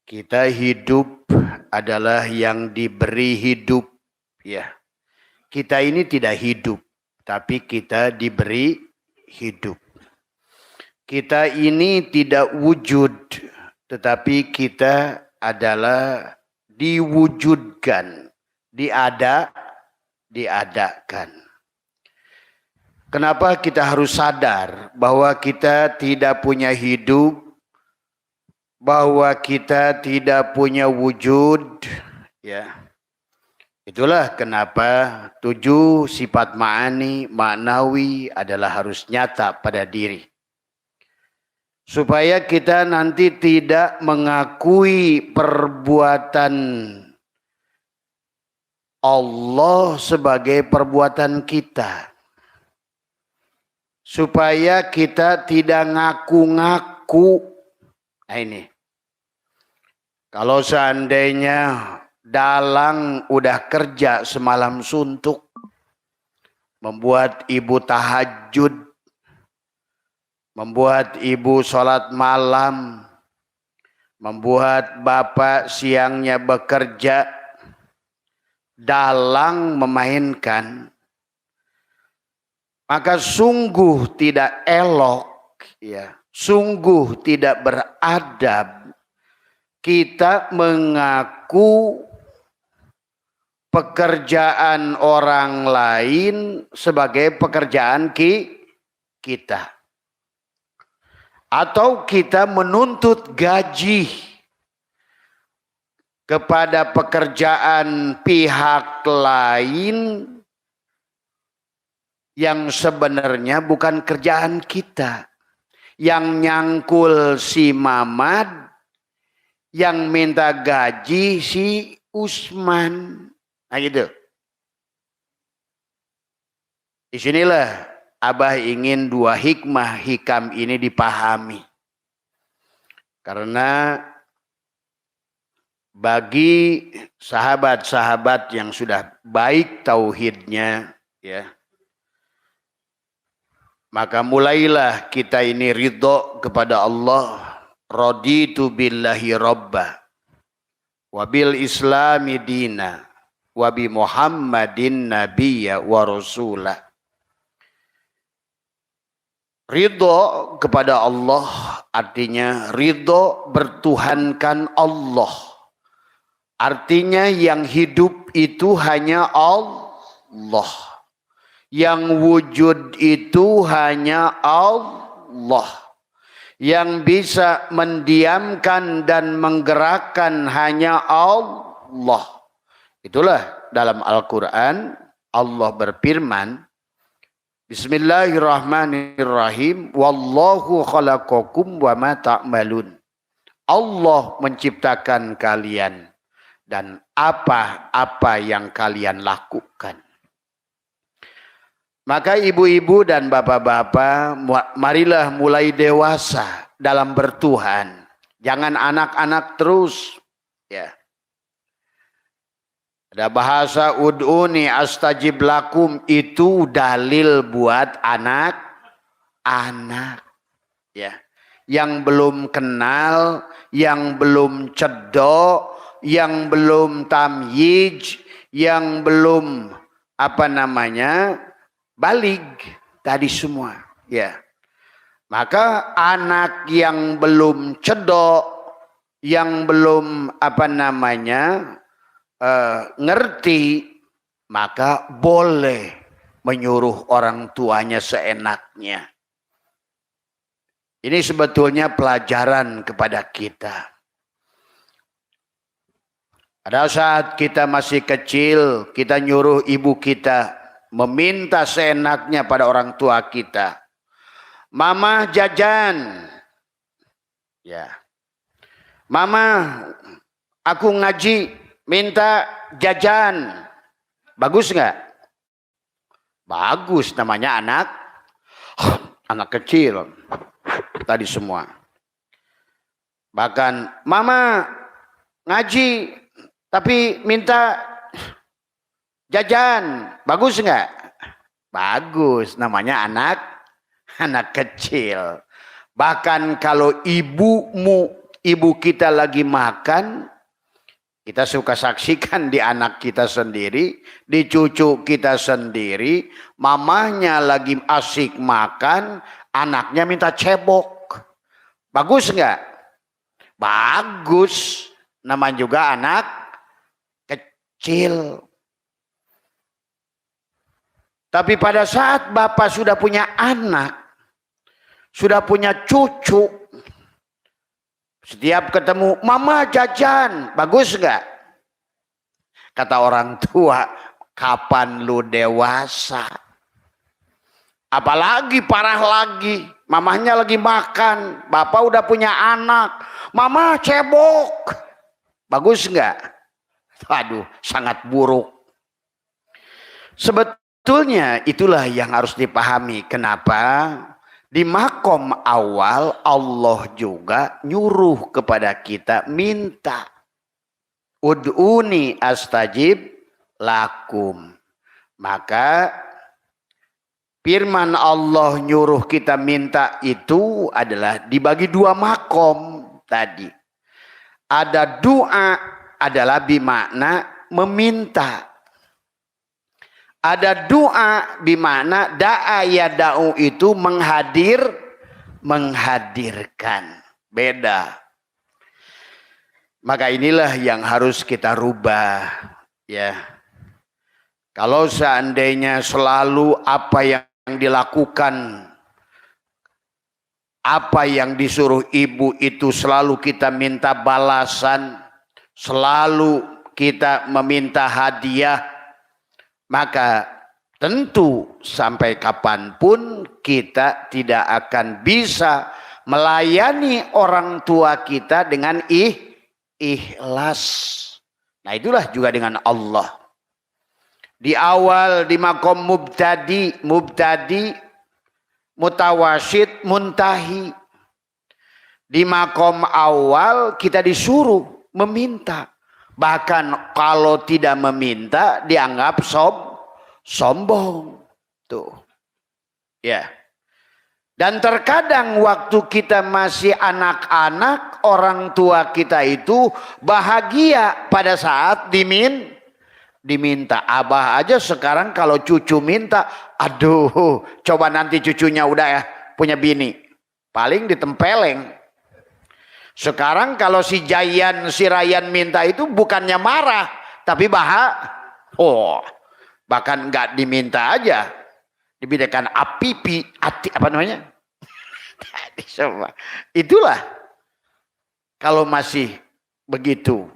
Kita hidup adalah yang diberi hidup, ya. Kita ini tidak hidup, tapi kita diberi hidup. Kita ini tidak wujud, tetapi kita adalah diwujudkan, diadakan. Kenapa kita harus sadar bahwa kita tidak punya hidup, bahwa kita tidak punya wujud, ya. Itulah kenapa 7 sifat ma'ani, maknawi adalah harus nyata pada diri. Supaya kita nanti tidak mengakui perbuatan Allah sebagai perbuatan kita. Supaya kita tidak ngaku-ngaku. Nah ini. Kalau seandainya dalang udah kerja semalam suntuk, membuat ibu tahajud, membuat ibu sholat malam, membuat bapak siangnya bekerja, dalang memainkan, maka sungguh tidak elok, ya, sungguh tidak beradab kita mengaku pekerjaan orang lain sebagai pekerjaan kita. Atau kita menuntut gaji kepada pekerjaan pihak lain yang sebenarnya bukan kerjaan kita. Yang nyangkul si Mamad, yang minta gaji si Usman. Nah gitu. Disinilah Abah ingin 2 hikmah hikam ini dipahami. Karena bagi sahabat-sahabat yang sudah baik tauhidnya, ya, maka mulailah kita ini ridho kepada Allah. Raditu billahi robba, wabil islami dina, wabi muhammadin nabiyya wa rasulah. Ridho kepada Allah artinya ridho bertuhankan Allah. Artinya yang hidup itu hanya Allah. Yang wujud itu hanya Allah. Yang bisa mendiamkan dan menggerakkan hanya Allah. Itulah dalam Al-Quran Allah berfirman, Bismillahirrahmanirrahim. Wallahu khalaqakum wa ma ta'malun. Allah menciptakan kalian dan apa-apa yang kalian lakukan. Maka ibu-ibu dan bapak-bapak, marilah mulai dewasa dalam bertuhan. Jangan anak-anak terus, ya. Ada bahasa ud'uni astajib lakum, itu dalil buat anak-anak, ya, yang belum kenal, yang belum cedok, yang belum tamyij, yang belum balig tadi semua, ya. Maka anak yang belum cedok, yang belum ngerti, maka boleh menyuruh orang tuanya seenaknya. Ini sebetulnya pelajaran kepada kita. Pada saat kita masih kecil, kita nyuruh ibu kita meminta seenaknya pada orang tua kita. Mama jajan. Ya. Mama, aku ngaji. Minta jajan. Bagus nggak? Bagus, namanya anak kecil. Tadi semua. Bahkan, Mama ngaji tapi minta jajan. Bagus nggak? Bagus, namanya anak kecil. Bahkan kalau ibumu ibu kita lagi makan, kita suka saksikan di anak kita sendiri, di cucu kita sendiri, mamahnya lagi asik makan, anaknya minta cebok. Bagus nggak? Bagus. Namanya juga anak kecil. Tapi pada saat bapak sudah punya anak, sudah punya cucu, setiap ketemu, mama jajan, bagus nggak? Kata orang tua, kapan lu dewasa? Apalagi parah lagi, mamahnya lagi makan, bapak udah punya anak, mama cebok, bagus nggak? Waduh, sangat buruk. Sebetulnya itulah yang harus dipahami. Kenapa? Di makom awal Allah juga nyuruh kepada kita minta. Ud'uni astajib lakum. Maka firman Allah nyuruh kita minta itu adalah dibagi dua makom tadi. Ada doa adalah bimakna meminta. Ada doa bimana da'a yada'u itu menghadirkan. Beda. Maka inilah yang harus kita rubah. Ya. Kalau seandainya selalu apa yang dilakukan, apa yang disuruh ibu itu selalu kita minta balasan, selalu kita meminta hadiah, maka tentu sampai kapanpun kita tidak akan bisa melayani orang tua kita dengan ikhlas. Nah itulah juga dengan Allah. Di awal di makom mubtadi, mutawasid, muntahi. Di makom awal kita disuruh meminta. Bahkan kalau tidak meminta dianggap sombong. Tuh. Ya. Dan terkadang waktu kita masih anak-anak, orang tua kita itu bahagia pada saat diminta. Abah aja sekarang kalau cucu minta, aduh, coba nanti cucunya udah ya punya bini, paling ditempeleng. Sekarang kalau si Ryan minta itu bukannya marah, tapi bahkan nggak diminta aja, dibedakan apa namanya? Itulah kalau masih begitu.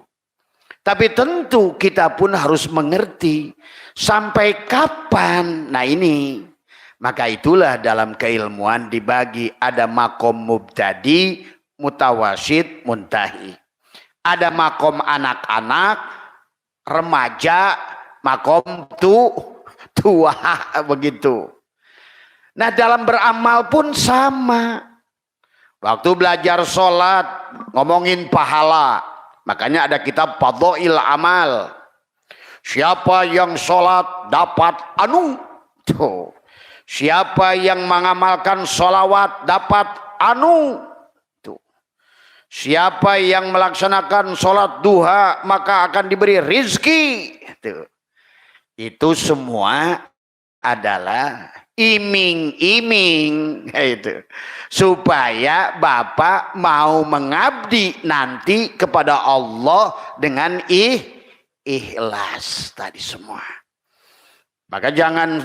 Tapi tentu kita pun harus mengerti sampai kapan. Nah ini, maka itulah dalam keilmuan dibagi ada makom mubtadi, mutawasid, muntahi. Ada makom anak-anak, remaja, makom tua, begitu. Nah dalam beramal pun sama. Waktu belajar sholat, ngomongin pahala. Makanya ada kitab Fadhail Amal. Siapa yang sholat dapat anu. Tuh. Siapa yang mengamalkan sholawat dapat anu. Siapa yang melaksanakan sholat duha maka akan diberi rizki. Itu semua adalah iming-iming. Itu. Supaya Bapak mau mengabdi nanti kepada Allah dengan ikhlas tadi semua. Maka jangan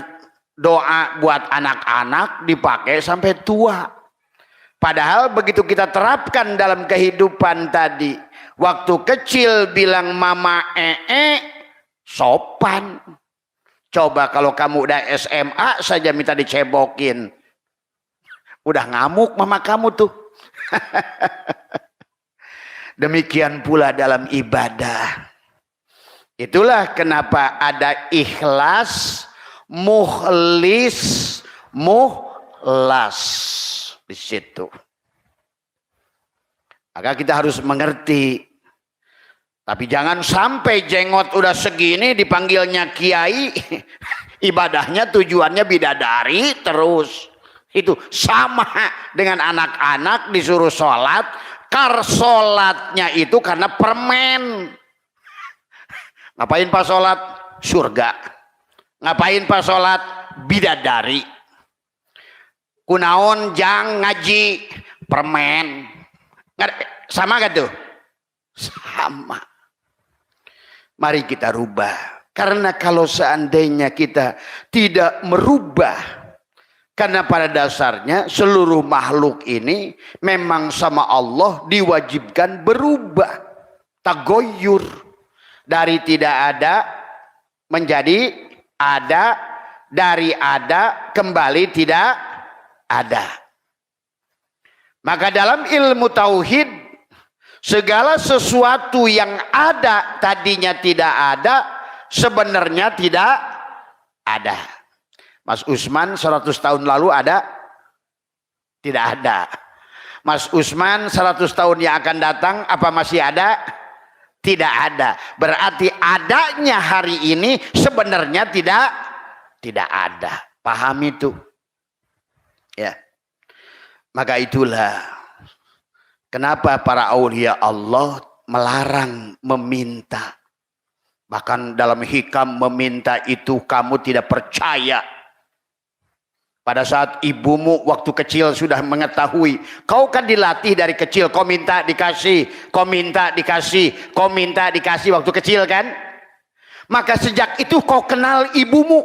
doa buat anak-anak dipakai sampai tua. Padahal begitu kita terapkan dalam kehidupan tadi, waktu kecil bilang mama sopan. Coba kalau kamu udah SMA saja minta dicebokin, udah ngamuk mama kamu tuh. Demikian pula dalam ibadah. Itulah kenapa ada ikhlas, mukhlis, mukhlas. Di situ. Maka kita harus mengerti. Tapi jangan sampai jenggot udah segini dipanggilnya kiai, ibadahnya tujuannya bidadari terus. Itu sama dengan anak-anak disuruh sholat, Kar sholatnya itu karena permen. Ngapain pas sholat? Surga. Ngapain pas sholat? Bidadari. Kunaon jang ngaji? Permen. Sama gak tuh? Sama. Mari kita rubah. Karena kalau seandainya kita tidak merubah, karena pada dasarnya seluruh makhluk ini memang sama Allah diwajibkan berubah. Tagoyur. Dari tidak ada menjadi ada, dari ada kembali tidak ada. Maka dalam ilmu tauhid, segala sesuatu yang ada tadinya tidak ada, sebenarnya tidak ada. Mas Usman 100 tahun lalu ada? Tidak ada. Mas Usman 100 tahun yang akan datang apa masih ada? Tidak ada. Berarti adanya hari ini sebenarnya tidak ada. Paham itu? Ya. Maka itulah kenapa para aulia Allah melarang meminta. Bahkan dalam hikam meminta itu kamu tidak percaya. Pada saat ibumu waktu kecil sudah mengetahui. Kau kan dilatih dari kecil. Kau minta dikasih. Kau minta dikasih. Kau minta dikasih waktu kecil kan. Maka sejak itu kau kenal ibumu.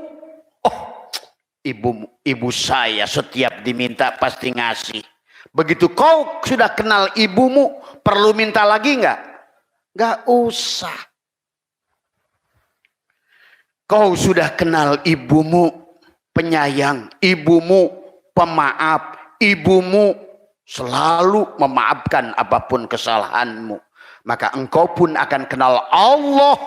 Oh, ibu saya setiap diminta pasti ngasih. Begitu kau sudah kenal ibumu. Perlu minta lagi enggak? Enggak usah. Kau sudah kenal ibumu. Penyayang, ibumu pemaaf, ibumu selalu memaafkan apapun kesalahanmu. Maka engkau pun akan kenal Allah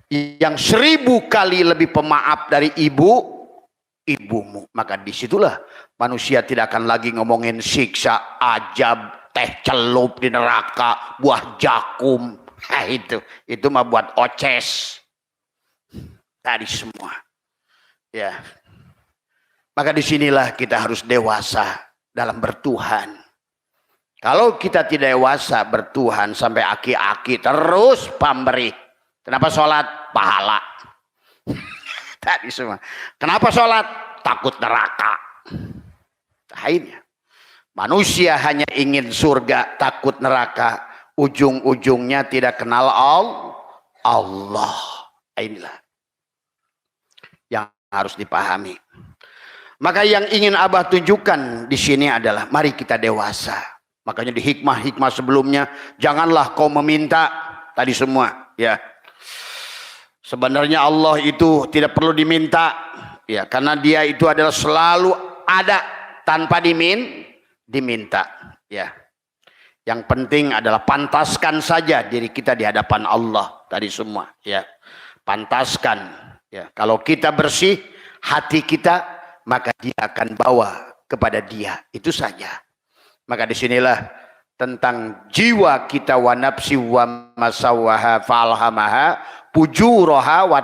yang 1000 kali lebih pemaaf dari ibumu. Maka disitulah manusia tidak akan lagi ngomongin siksa, ajab, teh celup di neraka, buah jakum. Nah, itu mah buat oces. Tadi semua. Ya, maka disinilah kita harus dewasa dalam bertuhan. Kalau kita tidak dewasa bertuhan sampai aki-aki terus pamrih. Kenapa sholat? Pahala. Tadi semua. Kenapa sholat? Takut neraka. Akhirnya manusia hanya ingin surga, takut neraka. Ujung-ujungnya tidak kenal Allah. Inilah yang harus dipahami. Maka yang ingin Abah tunjukkan di sini adalah mari kita dewasa. Makanya di hikmah-hikmah sebelumnya janganlah kau meminta tadi semua ya. Sebenarnya Allah itu tidak perlu diminta ya, karena Dia itu adalah selalu ada tanpa diminta ya. Yang penting adalah pantaskan saja diri kita di hadapan Allah tadi semua ya. Pantaskan. Ya, kalau kita bersih hati kita, maka Dia akan bawa kepada Dia. Itu saja. Maka disinilah tentang jiwa kita wa nafsi wa masawaha falhamaha pujuraha wa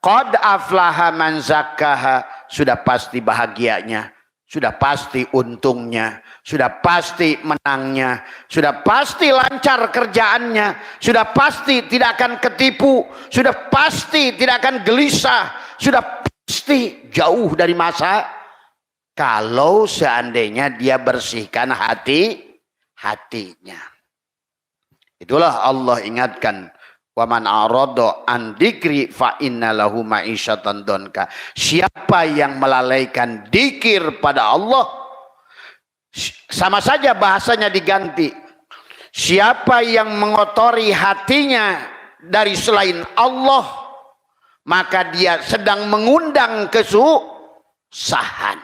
qad aflaha man zakkaha. Sudah pasti bahagianya, sudah pasti untungnya, sudah pasti menangnya, sudah pasti lancar kerjaannya, sudah pasti tidak akan ketipu, sudah pasti tidak akan gelisah, sudah pasti jauh dari masa kalau seandainya dia bersihkan hatinya. Itulah Allah ingatkan, wa man arada an dzikri fa inna lahu ma'isyatan donka. Siapa yang melalaikan dzikir pada Allah, sama saja bahasanya diganti. Siapa yang mengotori hatinya dari selain Allah, maka dia sedang mengundang kesusahan,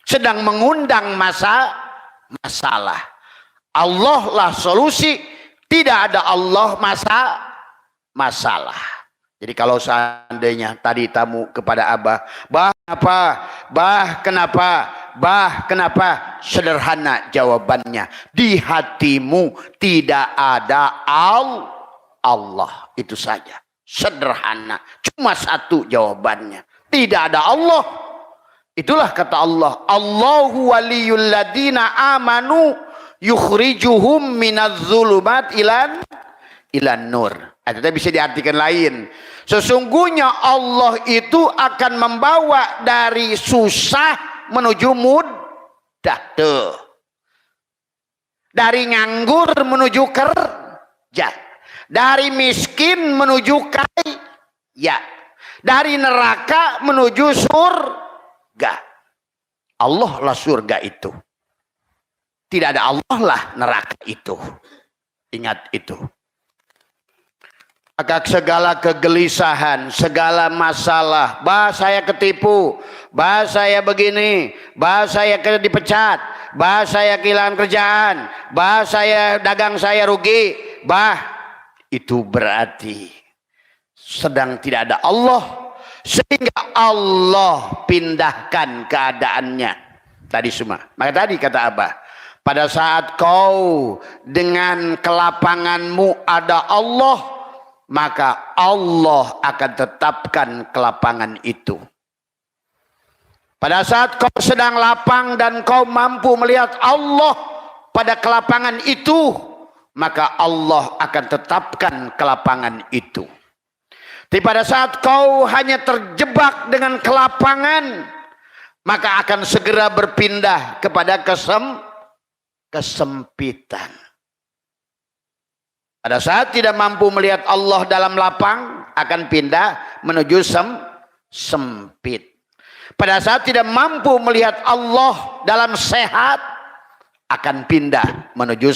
sedang mengundang masalah. Allah lah solusi, tidak ada Allah masalah. Jadi kalau seandainya tadi tamu kepada Abah, Bah kenapa? Bah kenapa? Bah kenapa? Sederhana jawabannya. Di hatimu tidak ada Allah. Itu saja. Sederhana. Cuma satu jawabannya. Tidak ada Allah. Itulah kata Allah. Allahu waliyul ladina amanu yukhrijuhum minadz-dzulumat ilan nur. Itu bisa diartikan lain. Sesungguhnya Allah itu akan membawa dari susah menuju mudah. Tuh. Dari nganggur menuju kerja. Dari miskin menuju kaya. Dari neraka menuju surga. Allah lah surga itu. Tidak ada Allah lah neraka itu. Ingat itu. Maka segala kegelisahan, segala masalah, bah saya ketipu, bah saya begini, bah saya dipecat, bah saya kehilangan kerjaan, bah saya dagang saya rugi, bah itu berarti sedang tidak ada Allah, sehingga Allah pindahkan keadaannya tadi semua. Maka tadi kata Abah, pada saat kau dengan kelapanganmu ada Allah, maka Allah akan tetapkan kelapangan itu. Pada saat kau sedang lapang dan kau mampu melihat Allah pada kelapangan itu, maka Allah akan tetapkan kelapangan itu. Tapi pada saat kau hanya terjebak dengan kelapangan, maka akan segera berpindah kepada kesempitan. Pada saat tidak mampu melihat Allah dalam lapang, akan pindah menuju sempit. Pada saat tidak mampu melihat Allah dalam sehat, akan pindah menuju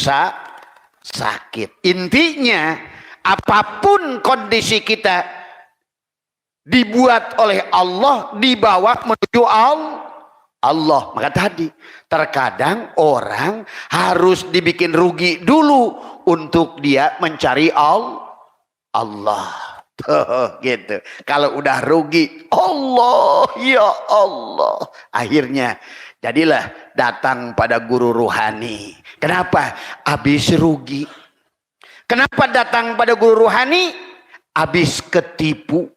sakit. Intinya, apapun kondisi kita dibuat oleh Allah, dibawa menuju Allah. Maka tadi, terkadang orang harus dibikin rugi dulu untuk dia mencari Allah. Tuh, gitu. Kalau udah rugi, Allah, ya Allah. Akhirnya jadilah datang pada guru ruhani. Kenapa? Habis rugi. Kenapa datang pada guru ruhani? Habis ketipu.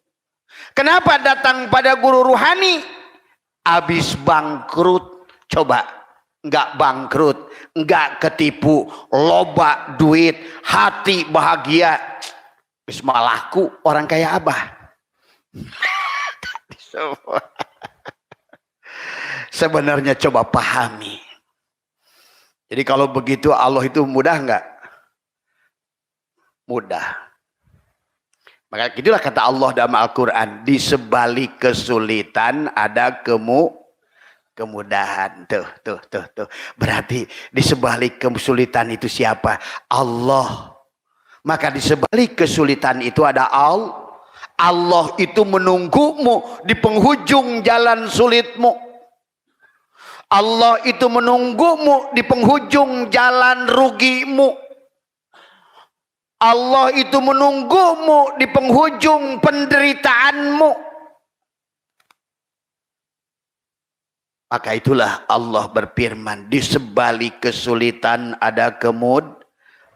Kenapa datang pada guru ruhani? Habis bangkrut. Coba, enggak bangkrut, enggak ketipu, loba duit, hati bahagia, bisa laku orang kayak Abah. Sebenarnya coba pahami. Jadi kalau begitu Allah itu mudah enggak? Mudah. Maka itulah kata Allah dalam Al-Quran, di sebalik kesulitan ada kemudahan. Tuh. Berarti di sebalik kesulitan itu siapa? Allah. Maka di sebalik kesulitan itu ada Allah. Allah itu menunggumu di penghujung jalan sulitmu. Allah itu menunggumu di penghujung jalan rugimu. Allah itu menunggumu di penghujung penderitaanmu. Maka itulah Allah berfirman, di sebalik kesulitan ada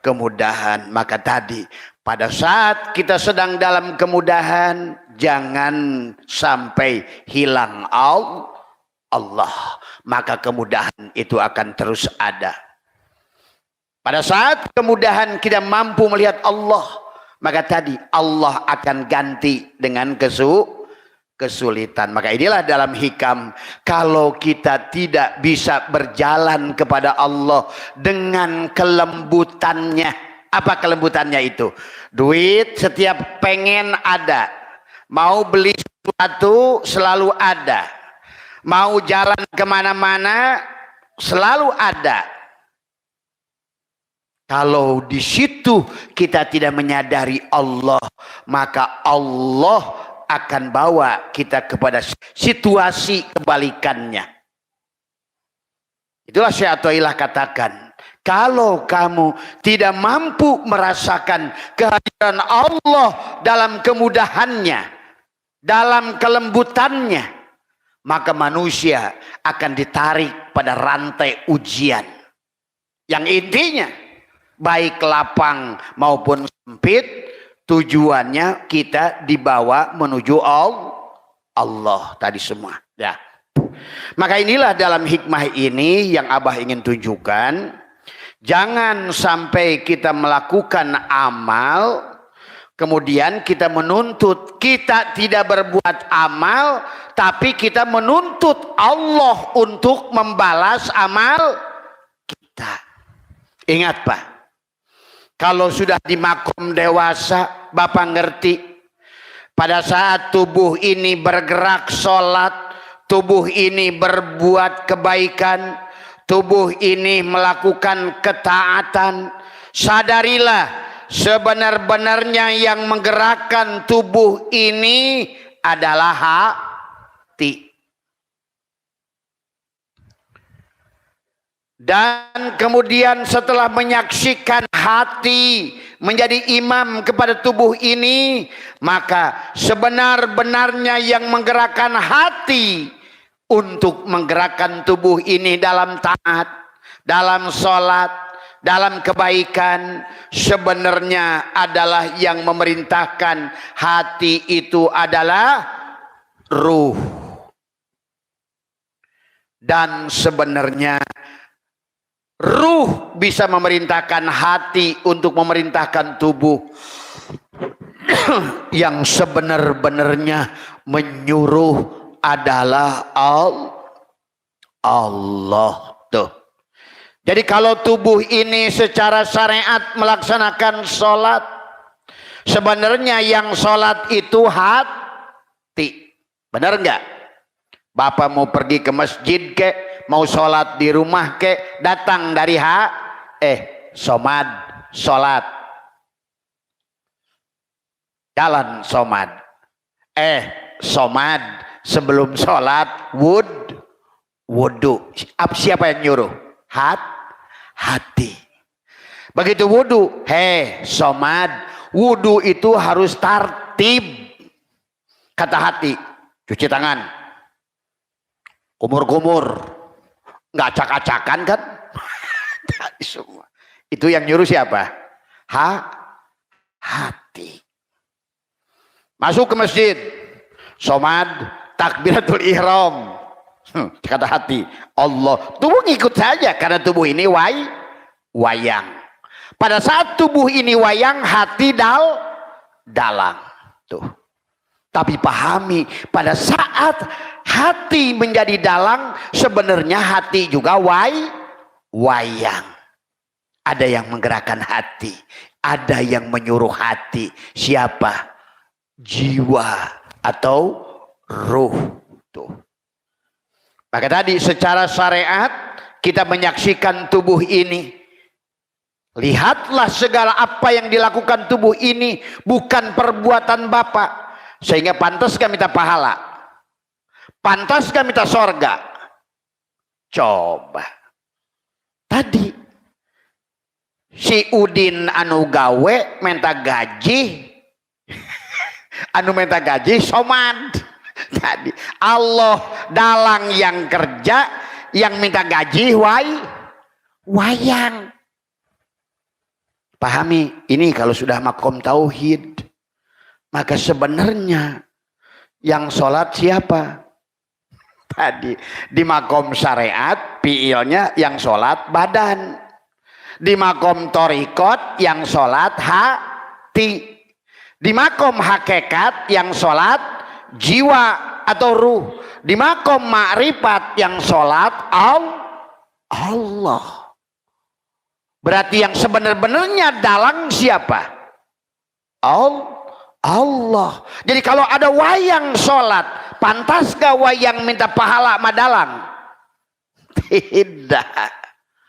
kemudahan. Maka tadi, pada saat kita sedang dalam kemudahan, jangan sampai hilang Allah. Maka kemudahan itu akan terus ada. Pada saat kemudahan kita mampu melihat Allah, maka tadi Allah akan ganti dengan kesulitan. Maka inilah dalam hikam, kalau kita tidak bisa berjalan kepada Allah dengan kelembutannya. Apa kelembutannya itu? Duit setiap pengen ada. Mau beli sesuatu selalu ada. Mau jalan kemana-mana selalu ada. Kalau di situ kita tidak menyadari Allah, maka Allah akan bawa kita kepada situasi kebalikannya. Itulah Syekh Athaillah katakan, kalau kamu tidak mampu merasakan kehadiran Allah dalam kemudahannya, dalam kelembutannya, maka manusia akan ditarik pada rantai ujian. Yang intinya, baik lapang maupun sempit, tujuannya kita dibawa menuju Allah tadi semua. Ya. Maka inilah dalam hikmah ini yang Abah ingin tunjukkan. Jangan sampai kita melakukan amal, kemudian kita menuntut, kita tidak berbuat amal, tapi kita menuntut Allah untuk membalas amal kita. Ingat Pak, kalau sudah di makom dewasa, Bapak ngerti, pada saat tubuh ini bergerak sholat, tubuh ini berbuat kebaikan, tubuh ini melakukan ketaatan, sadarilah sebenar-benarnya yang menggerakkan tubuh ini adalah hati. Dan kemudian setelah menyaksikan hati menjadi imam kepada tubuh ini, maka sebenar-benarnya yang menggerakkan hati untuk menggerakkan tubuh ini dalam taat, dalam sholat, dalam kebaikan, sebenarnya adalah yang memerintahkan hati itu adalah ruh. Dan sebenarnya ruh bisa memerintahkan hati untuk memerintahkan tubuh. Yang sebenar-benarnya menyuruh adalah Allah. Tuh. Jadi kalau tubuh ini secara syariat melaksanakan sholat, sebenarnya yang sholat itu hati. Benar enggak? Bapak mau pergi ke masjid ke, mau sholat di rumah ke, datang dari somad, sholat, jalan somad, somad sebelum sholat wudhu. Siapa yang nyuruh? Hati. Begitu wudhu, somad, wudhu itu harus tartib. Kata hati, cuci tangan, kumur-kumur, nggak acak-acakan kan? Semua itu yang nyuruh siapa? Hati. Masuk ke masjid, somad, takbiratul ihram, kata hati, Allah. Tubuh ngikut saja karena tubuh ini wayang. Pada saat tubuh ini wayang, hati dalang. Tuh. Tapi pahami, pada saat hati menjadi dalang, sebenarnya hati juga wayang. Ada yang menggerakkan hati, ada yang menyuruh hati. Siapa? Jiwa atau ruh. Tuh. Maka tadi secara syariat kita menyaksikan tubuh ini. Lihatlah segala apa yang dilakukan tubuh ini bukan perbuatan Bapak. Sehingga pantaskah minta pahala? Pantaskah minta sorga? Coba. Tadi si Udin anu gawe minta gaji. Anu minta gaji somad. Tadi Allah dalang yang kerja, yang minta gaji wayang. Pahami ini kalau sudah makom tauhid. Maka sebenarnya yang sholat siapa? Tadi di makom syariat fiilnya yang sholat badan. Di makom torikot yang sholat hati. Di makom hakikat yang sholat jiwa atau ruh. Di makom ma'rifat yang sholat Allah. Berarti yang sebenar-benarnya dalang siapa? Allah. Jadi kalau ada wayang sholat, pantaskah wayang minta pahala sama dalang? Tidak.